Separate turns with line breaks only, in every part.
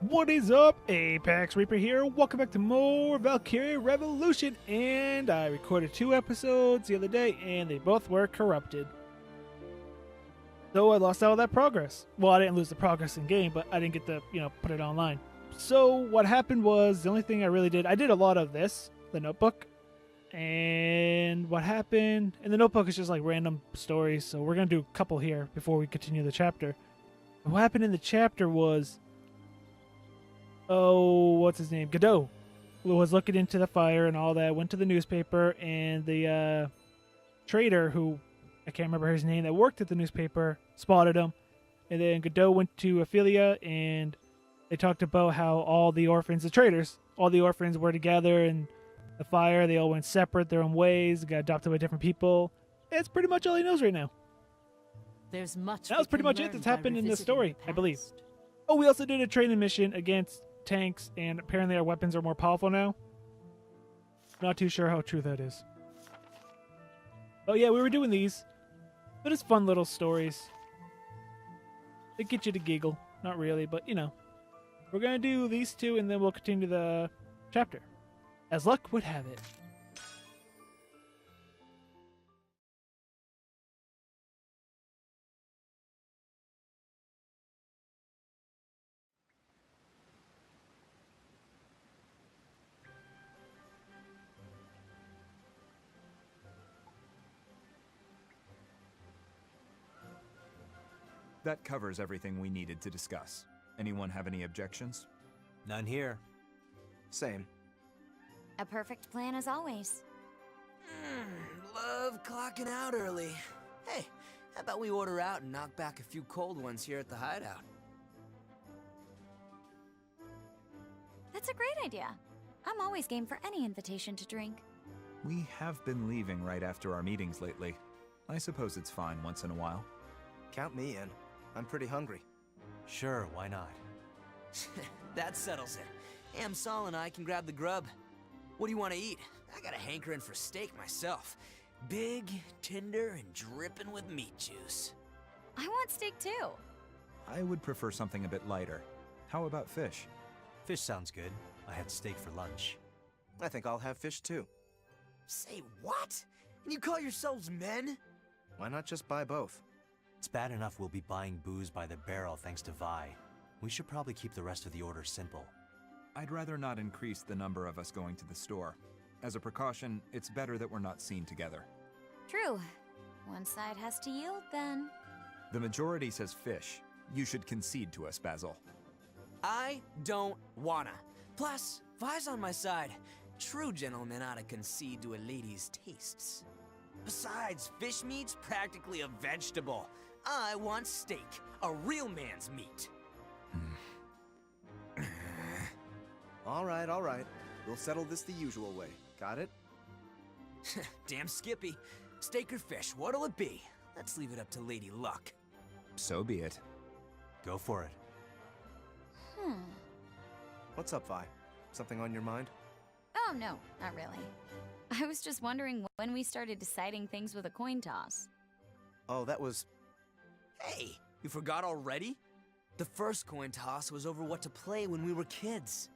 What is up? Apex Reaper here. Welcome back to more Valkyria Revolution. And I recorded 2 episodes the other day, and they both were corrupted. So I lost all that progress. Well, I didn't lose the progress in game, but I didn't get to, put it online. So what happened was, the only thing I really did, I did a lot of this, the notebook. And what happened, and the notebook is just like random stories, so we're going to do a couple here before we continue the chapter. And what happened in the chapter was, what's his name? Godot was looking into the fire and all that, went to the newspaper, and the trader, who I can't remember his name, that worked at the newspaper, spotted him. And then Godot went to Ophelia, and they talked about how all the orphans, the traders, all the orphans were together in the fire. They all went separate, their own ways, got adopted by different people. That's pretty much all he knows right now.
There's much.
That was pretty much it that's happened in the story, I believe. Oh, we also did a training mission against tanks, and apparently our weapons are more powerful now. Not too sure how true that is. Oh yeah, we were doing these. But it's fun little stories. They get you to giggle. Not really, but We're gonna do these 2, and then we'll continue the chapter. As luck would have it.
That covers everything we needed to discuss. Anyone have any objections?
None here.
Same.
A perfect plan as always.
Love clocking out early. Hey, how about we order out and knock back a few cold ones here at the hideout?
That's a great idea. I'm always game for any invitation to drink.
We have been leaving right after our meetings lately. I suppose it's fine once in a while.
Count me in. I'm pretty hungry.
Sure, why not? That settles it. Amsal and I can grab the grub. What do you want to eat? I got a hankering for steak myself. Big, tender, and dripping with meat juice.
I want steak too.
I would prefer something a bit lighter. How about fish?
Fish sounds good. I had steak for lunch.
I think I'll have fish too.
Say what? And you call yourselves men?
Why not just buy both?
It's bad enough we'll be buying booze by the barrel thanks to Vi. We should probably keep the rest of the order simple.
I'd rather not increase the number of us going to the store. As a precaution, it's better that we're not seen together.
True. One side has to yield then.
The majority says fish. You should concede to us, Basil.
I don't wanna. Plus, Vi's on my side. True gentlemen ought to concede to a lady's tastes. Besides, fish meat's practically a vegetable. I want steak, a real man's meat.
All right. We'll settle this the usual way. Got it?
Damn Skippy. Steak or fish, what'll it be? Let's leave it up to Lady Luck.
So be it.
Go for it.
What's up, Vi? Something on your mind?
Oh no, not really. I was just wondering when we started deciding things with a coin toss.
Oh, that was...
Hey, you forgot already? The first coin toss was over what to play when we were kids.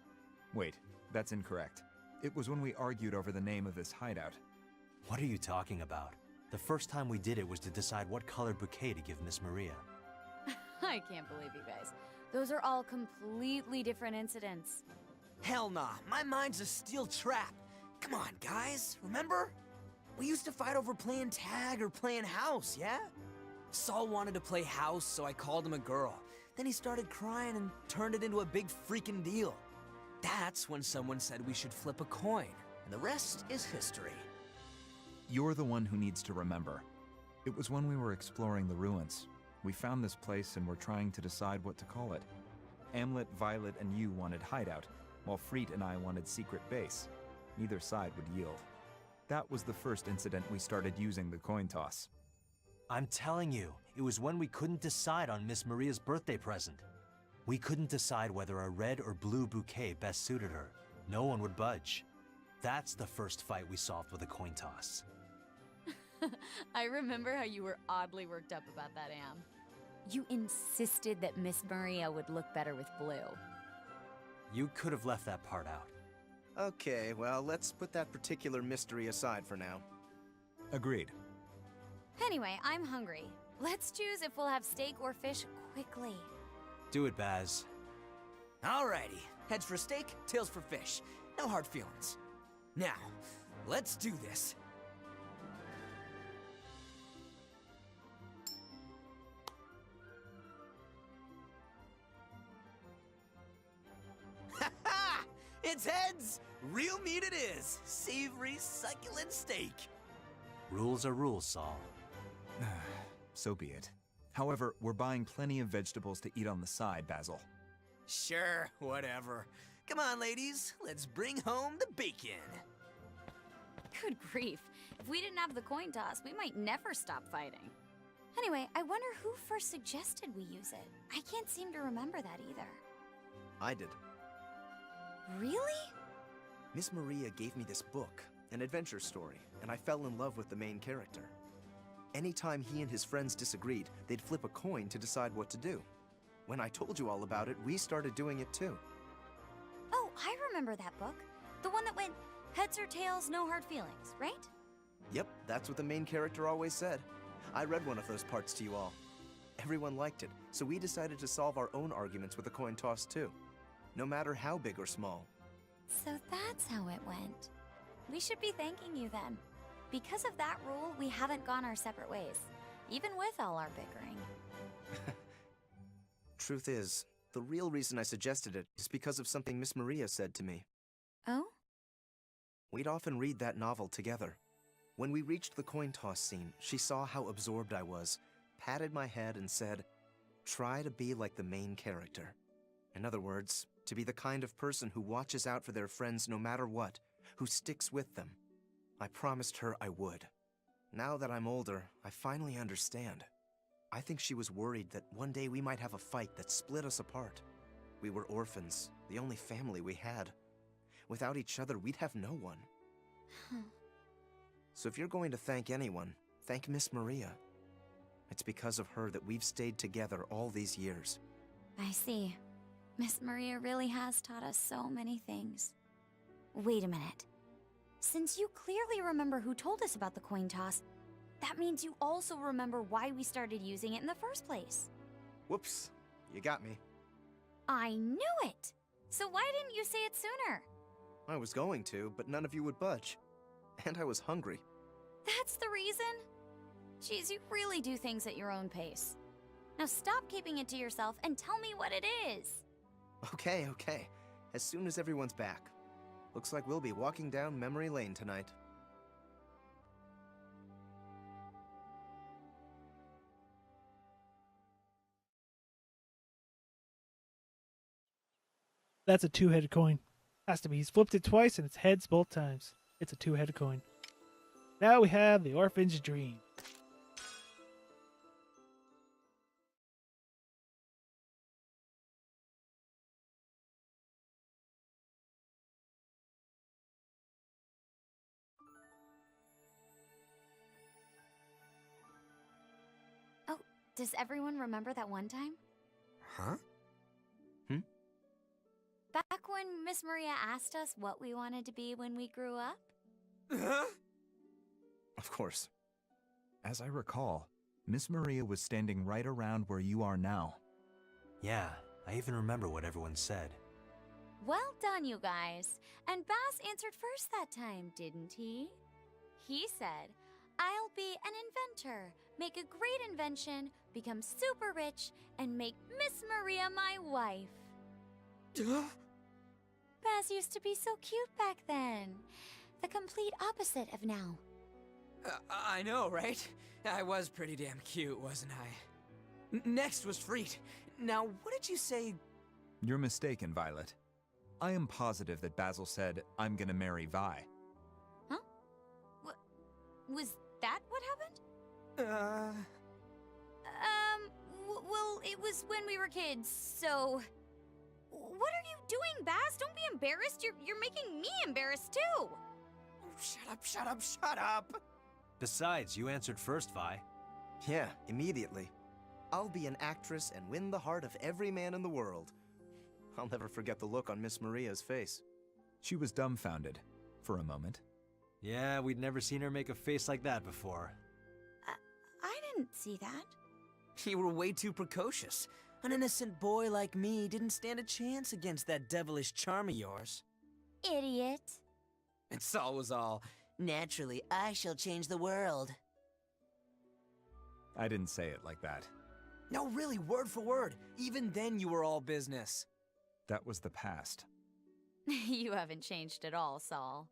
Wait, that's incorrect. It was when we argued over the name of this hideout.
What are you talking about? The first time we did it was to decide what colored bouquet to give Miss Maria.
I can't believe you guys. Those are all completely different incidents.
Hell nah, my mind's a steel trap. Come on, guys, remember? We used to fight over playing tag or playing house, yeah? Saul wanted to play house, so I called him a girl. Then he started crying and turned it into a big freaking deal. That's when someone said we should flip a coin, and the rest is history.
You're the one who needs to remember. It was when we were exploring the ruins. We found this place and were trying to decide what to call it. Amlet, Violet, and you wanted hideout, while Freet and I wanted secret base. Neither side would yield. That was the first incident we started using the coin toss.
I'm telling you, it was when we couldn't decide on Miss Maria's birthday present. We couldn't decide whether a red or blue bouquet best suited her. No one would budge. That's the first fight we solved with a coin toss.
I remember how you were oddly worked up about that, Am. You insisted that Miss Maria would look better with blue.
You could have left that part out.
Okay, well, let's put that particular mystery aside for now.
Agreed.
Anyway, I'm hungry. Let's choose if we'll have steak or fish quickly.
Do it, Baz.
Alrighty. Heads for steak, tails for fish. No hard feelings. Now, let's do this. Ha ha! It's heads! Real meat it is! Savory, succulent steak!
Rules are rules, Saul.
So be it. However, we're buying plenty of vegetables to eat on the side, Basil.
Sure, whatever. Come on, ladies, let's bring home the bacon.
Good grief. If we didn't have the coin toss, we might never stop fighting. Anyway, I wonder who first suggested we use it. I can't seem to remember that either.
I did.
Really?
Miss Maria gave me this book, an adventure story, and I fell in love with the main character. Anytime he and his friends disagreed, they'd flip a coin to decide what to do. When I told you all about it, we started doing it too.
Oh, I remember that book. The one that went heads or tails, no hard feelings, right?
Yep, that's what the main character always said. I read one of those parts to you all. Everyone liked it, so we decided to solve our own arguments with a coin toss too. No matter how big or small.
So that's how it went. We should be thanking you then. Because of that rule, we haven't gone our separate ways, even with all our bickering.
Truth is, the real reason I suggested it is because of something Miss Maria said to me.
Oh?
We'd often read that novel together. When we reached the coin toss scene, she saw how absorbed I was, patted my head and said, "Try to be like the main character." In other words, to be the kind of person who watches out for their friends no matter what, who sticks with them. I promised her I would. Now that I'm older, I finally understand. I think she was worried that one day we might have a fight that split us apart. We were orphans, the only family we had. Without each other, we'd have no one. So if you're going to thank anyone, thank Miss Maria. It's because of her that we've stayed together all these years.
I see. Miss Maria really has taught us so many things. Wait a minute. Since you clearly remember who told us about the coin toss, that means you also remember why we started using it in the first place.
Whoops, you got me.
I knew it! So why didn't you say it sooner?
I was going to, but none of you would budge. And I was hungry.
That's the reason? Jeez, you really do things at your own pace. Now stop keeping it to yourself and tell me what it is.
Okay. As soon as everyone's back. Looks like we'll be walking down memory lane tonight.
That's a two-headed coin. Has to be. He's flipped it twice and it's heads both times. It's a two-headed coin. Now we have the Orphan's Dream.
Oh, does everyone remember that one time?
Huh?
Back when Miss Maria asked us what we wanted to be when we grew up?
Huh?
Of course.
As I recall, Miss Maria was standing right around where you are now.
Yeah, I even remember what everyone said.
Well done, you guys. And Baz answered first that time, didn't he? He said, "I'll be an inventor, make a great invention, become super rich, and make Miss Maria my wife." Baz used to be so cute back then. The complete opposite of now.
I know, right? I was pretty damn cute, wasn't I? Next was Freet. Now, what did you say?
You're mistaken, Violet. I am positive that Basil said, "I'm gonna marry Vi."
Huh? Was that what happened? Well, it was when we were kids, so... What are you doing, Baz? Don't be embarrassed. You're making me embarrassed, too.
Oh, shut up!
Besides, you answered first, Vi.
Yeah, immediately. I'll be an actress and win the heart of every man in the world. I'll never forget the look on Miss Maria's face.
She was dumbfounded for a moment.
Yeah, we'd never seen her make a face like that before.
I didn't see that.
You were way too precocious. An innocent boy like me didn't stand a chance against that devilish charm of yours.
Idiot.
And Saul was all, naturally, I shall change the world.
I didn't say it like that.
No, really, word for word. Even then you were all business.
That was the past.
You haven't changed at all, Saul.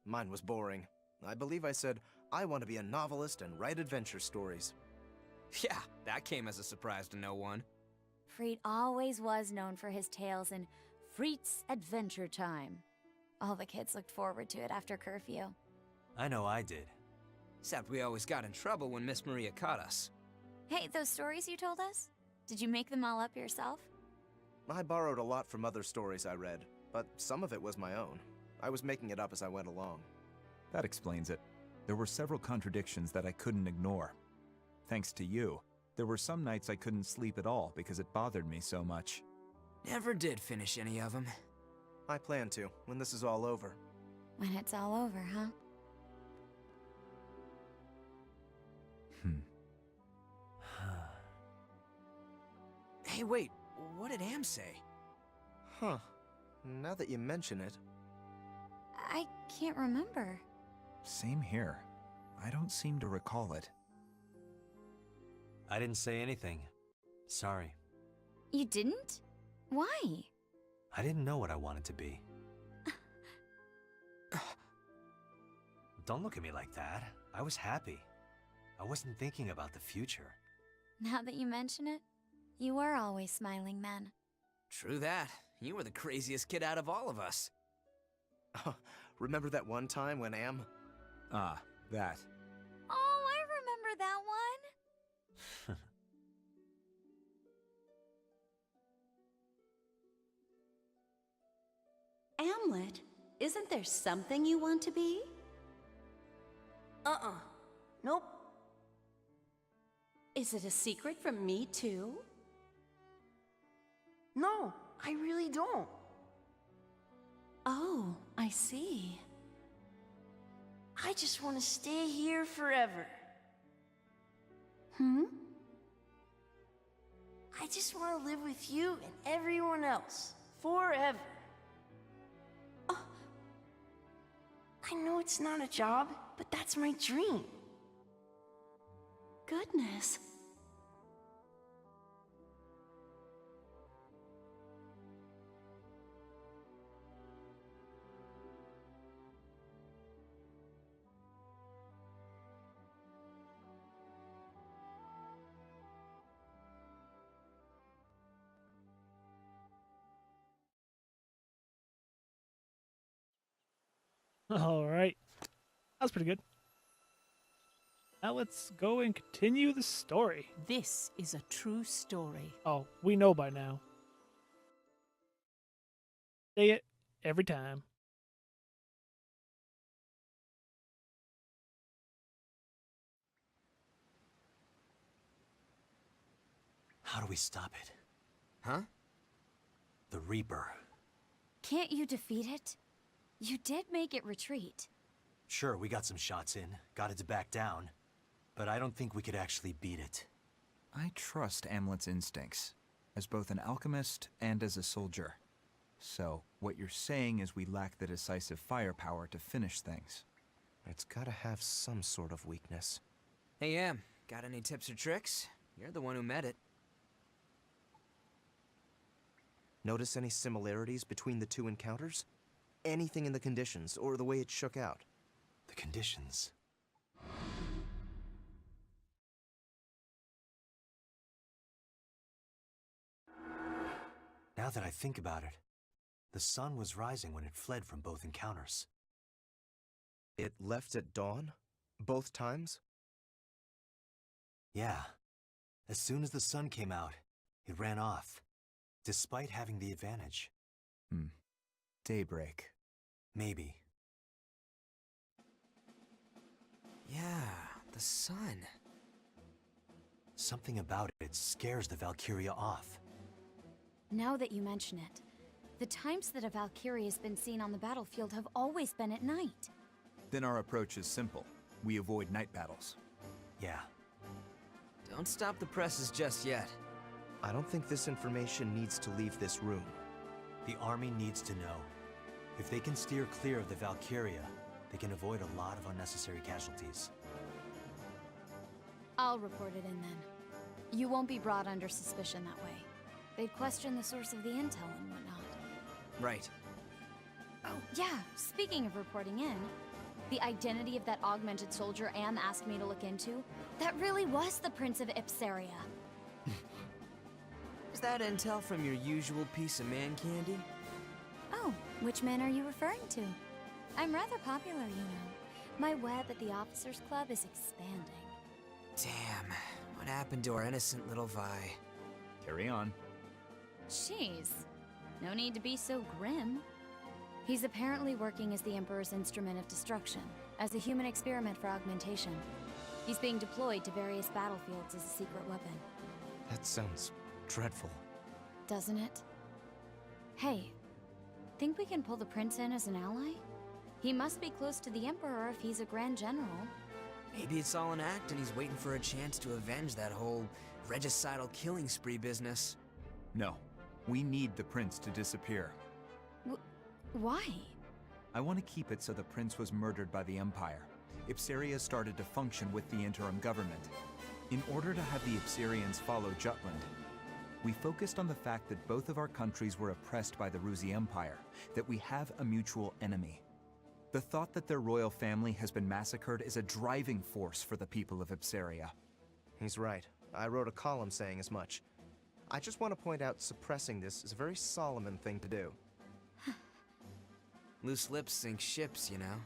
Mine was boring. I believe I said, I want to be a novelist and write adventure stories.
Yeah, that came as a surprise to no one.
Freet always was known for his tales in Freet's Adventure Time. All the kids looked forward to it after curfew.
I know I did.
Except we always got in trouble when Miss Maria caught us.
Hey, those stories you told us? Did you make them all up yourself?
I borrowed a lot from other stories I read, but some of it was my own. I was making it up as I went along.
That explains it. There were several contradictions that I couldn't ignore. Thanks to you, there were some nights I couldn't sleep at all because it bothered me so much.
Never did finish any of them.
I plan to, when this is all over.
When it's all over, huh?
Hey, wait, what did Am say?
Huh. Now that you mention it...
I can't remember.
Same here. I don't seem to recall it.
I didn't say anything. Sorry.
You didn't? Why?
I didn't know what I wanted to be. Don't look at me like that. I was happy. I wasn't thinking about the future.
Now that you mention it, you were always smiling then.
True that. You were the craziest kid out of all of us.
Remember that one time when Am...
Ah, that.
Oh, I remember that one.
Amlet, isn't there something you want to be?
Nope.
Is it a secret from me too?
No, I really don't.
Oh, I see.
I just want to stay here forever.
Hmm?
I just want to live with you and everyone else. Forever. Oh, I know it's not a job, but that's my dream.
Goodness.
All right. That was pretty good. Now let's go and continue the story.
This is a true story.
Oh, we know by now. Say it every time.
How do we stop it?
Huh?
The Reaper.
Can't you defeat it? You did make it retreat.
Sure, we got some shots in, got it to back down, but I don't think we could actually beat it.
I trust Amlet's instincts, as both an alchemist and as a soldier. So, what you're saying is we lack the decisive firepower to finish things.
It's gotta have some sort of weakness.
Hey, Am, got any tips or tricks? You're the one who met it.
Notice any similarities between the two encounters? Anything in the conditions, or the way it shook out?
The conditions. Now that I think about it, the sun was rising when it fled from both encounters.
It left at dawn? Both times?
Yeah. As soon as the sun came out, it ran off, despite having the advantage.
Daybreak.
Maybe.
Yeah, the sun.
Something about it scares the Valkyria off.
Now that you mention it, the times that a Valkyrie has been seen on the battlefield have always been at night.
Then our approach is simple. We avoid night battles.
Yeah.
Don't stop the presses just yet.
I don't think this information needs to leave this room.
The army needs to know. If they can steer clear of the Valkyria, they can avoid a lot of unnecessary casualties.
I'll report it in then. You won't be brought under suspicion that way. They'd question the source of the intel and whatnot.
Right.
Oh, yeah, speaking of reporting in, the identity of that augmented soldier Am asked me to look into, that really was the Prince of Ipsaria.
Is that intel from your usual piece of man candy?
Oh, which man are you referring to? I'm rather popular, you know. My web at the Officers Club is expanding.
Damn, what happened to our innocent little Vi?
Carry on.
Jeez, no need to be so grim. He's apparently working as the Emperor's instrument of destruction, as a human experiment for augmentation. He's being deployed to various battlefields as a secret weapon.
That sounds dreadful.
Doesn't it? Hey, think we can pull the Prince in as an ally? He must be close to the Emperor if he's a Grand General.
Maybe it's all an act and he's waiting for a chance to avenge that whole regicidal killing spree business.
No. We need the prince to disappear.
Why?
I want to keep it so the prince was murdered by the Empire. Ipsaria started to function with the interim government. In order to have the Ipsarians follow Jutland, we focused on the fact that both of our countries were oppressed by the Ruzi Empire, that we have a mutual enemy. The thought that their royal family has been massacred is a driving force for the people of Ipsaria.
He's right. I wrote a column saying as much. I just want to point out suppressing this is a very Solomon thing to do.
Loose lips sink ships, you know.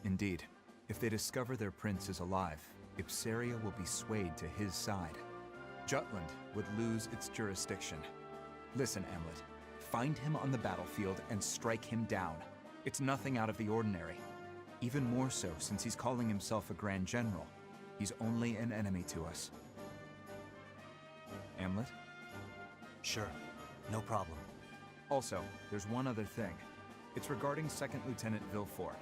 Indeed. If they discover their prince is alive, Ipsaria will be swayed to his side. Jutland would lose its jurisdiction. Listen, Amlet. Find him on the battlefield and strike him down. It's nothing out of the ordinary. Even more so since he's calling himself a Grand General. He's only an enemy to us. Amlet?
Sure. No problem.
Also, there's one other thing. It's regarding 2nd Lieutenant Villefort.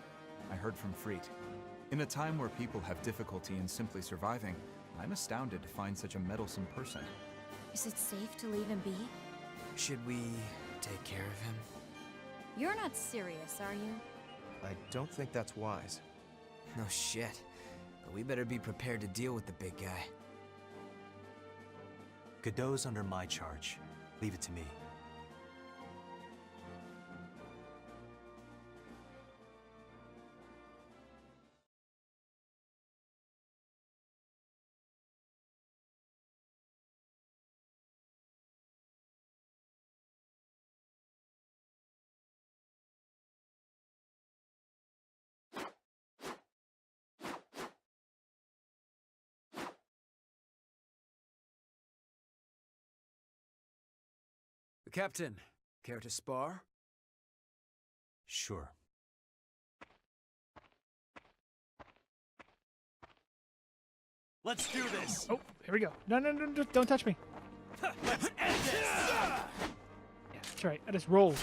I heard from Freet. In a time where people have difficulty in simply surviving, I'm astounded to find such a meddlesome person.
Is it safe to leave him be?
Should we take care of him?
You're not serious, are you?
I don't think that's wise.
No shit. But we better be prepared to deal with the big guy.
Godot's under my charge. Leave it to me.
Captain, care to spar?
Sure. Let's do this!
Oh, here we go. No, don't touch me.
Let's end this!
Yeah, that's right. I just rolled.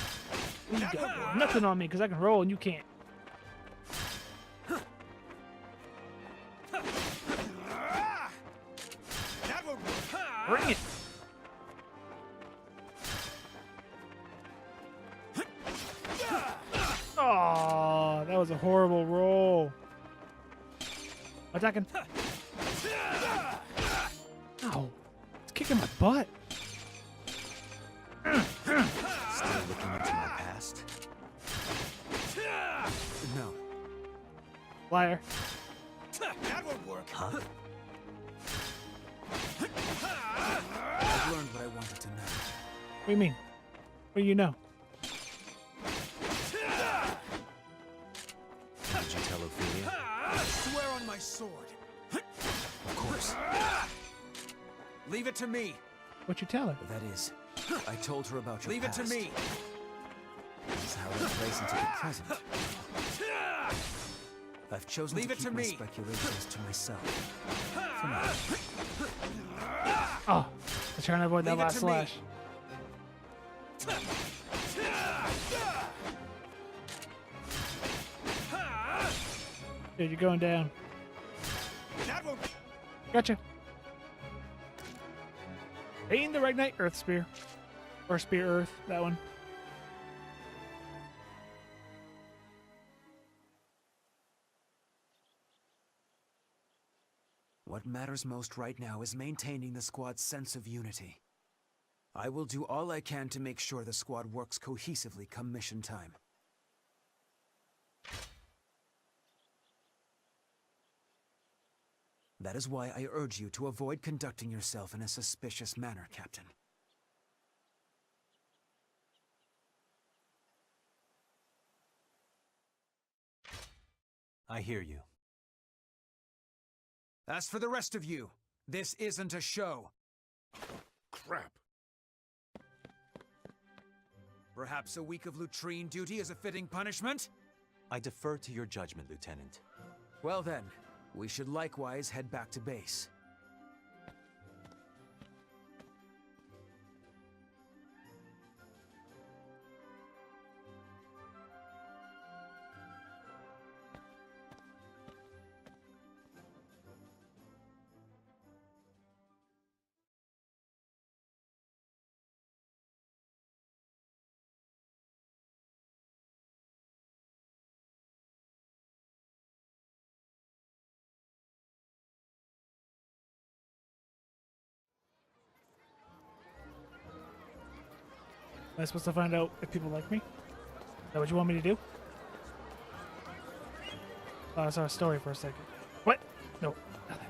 You got nothing on me because I can roll and you can't. Bring it. Oh, that was a horrible roll. Attacking. Ow. It's kicking my butt.
Still looking into my past?
No.
Liar.
That would work.
Huh?
I've learned what I wanted to know.
What do you mean? What do you know?
Did you tell Ophelia?
Swear on my sword.
Of course.
Leave it to me.
What you tell her?
That is, I told her about your past. Leave it to me. That's how that plays into the present. I've chosen to keep my speculations to myself. For now.
Oh, I'm trying to avoid that last slash. Dude, you're going down.
That won't...
Gotcha. Aim the Ragnite Earth Spear. Or Spear Earth, that one.
What matters most right now is maintaining the squad's sense of unity. I will do all I can to make sure the squad works cohesively come mission time. That is why I urge you to avoid conducting yourself in a suspicious manner, Captain.
I hear you.
As for the rest of you, this isn't a show.
Crap.
Perhaps a week of latrine duty is a fitting punishment?
I defer to your judgment, Lieutenant.
Well then, we should likewise head back to base.
Am I supposed to find out if people like me? Is that what you want me to do? Oh, I saw a story for a second. What? No, nothing.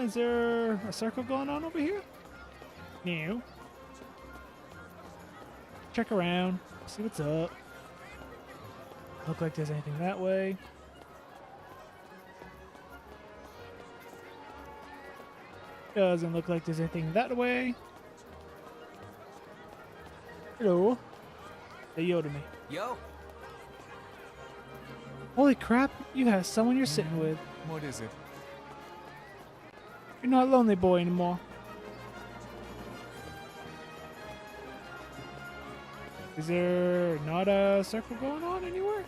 Is there a circle going on over here? No. Check around, see what's up. Look like there's anything that way. Doesn't look like there's anything that way. Hello. They yelled at me.
Yo!
Holy crap, you have someone you're sitting with.
What is it?
You're not a lonely boy anymore. Is there not a circle going on anywhere?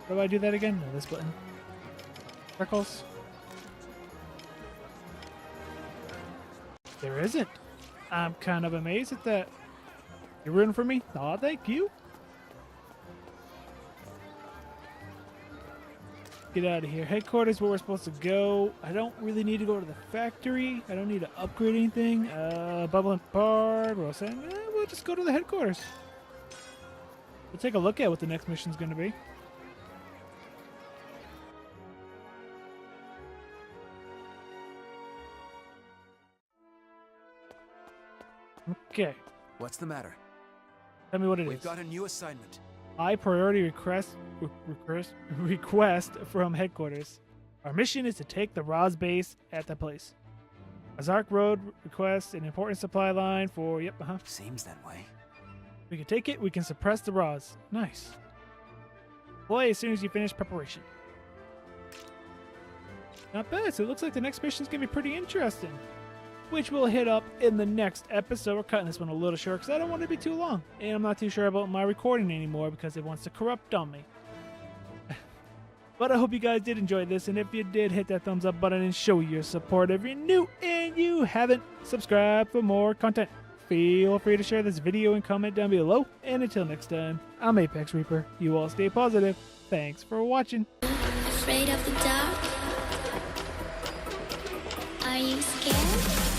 How do I do that again? No, this button. Circles. There isn't. I'm kind of amazed at that. You're rooting for me? Aw, thank you. Get out of here. Headquarters, where we're supposed to go. I don't really need to go to the factory. I don't need to upgrade anything. Bubble and Bard. We're saying, we'll just go to the headquarters. We'll take a look at what the next mission's going to be. Okay.
What's the matter?
Tell me what it is.
We've got a new assignment.
High priority request from headquarters. Our mission is to take the Roz base at the place. Azark Road requests an important supply line for... Yep,
Seems that way.
We can take it, we can suppress the Roz. Nice. Play as soon as you finish preparation. Not bad, so it looks like the next mission's going to be pretty interesting. Which we'll hit up in the next episode. We're cutting this one a little short because I don't want it to be too long. And I'm not too sure about my recording anymore because it wants to corrupt on me. But I hope you guys did enjoy this. And if you did, hit that thumbs up button and show your support. If you're new and you haven't subscribed for more content, feel free to share this video and comment down below. And until next time, I'm Apex Reaper. You all stay positive. Thanks for watching.
Afraid of the dark? Are you scared?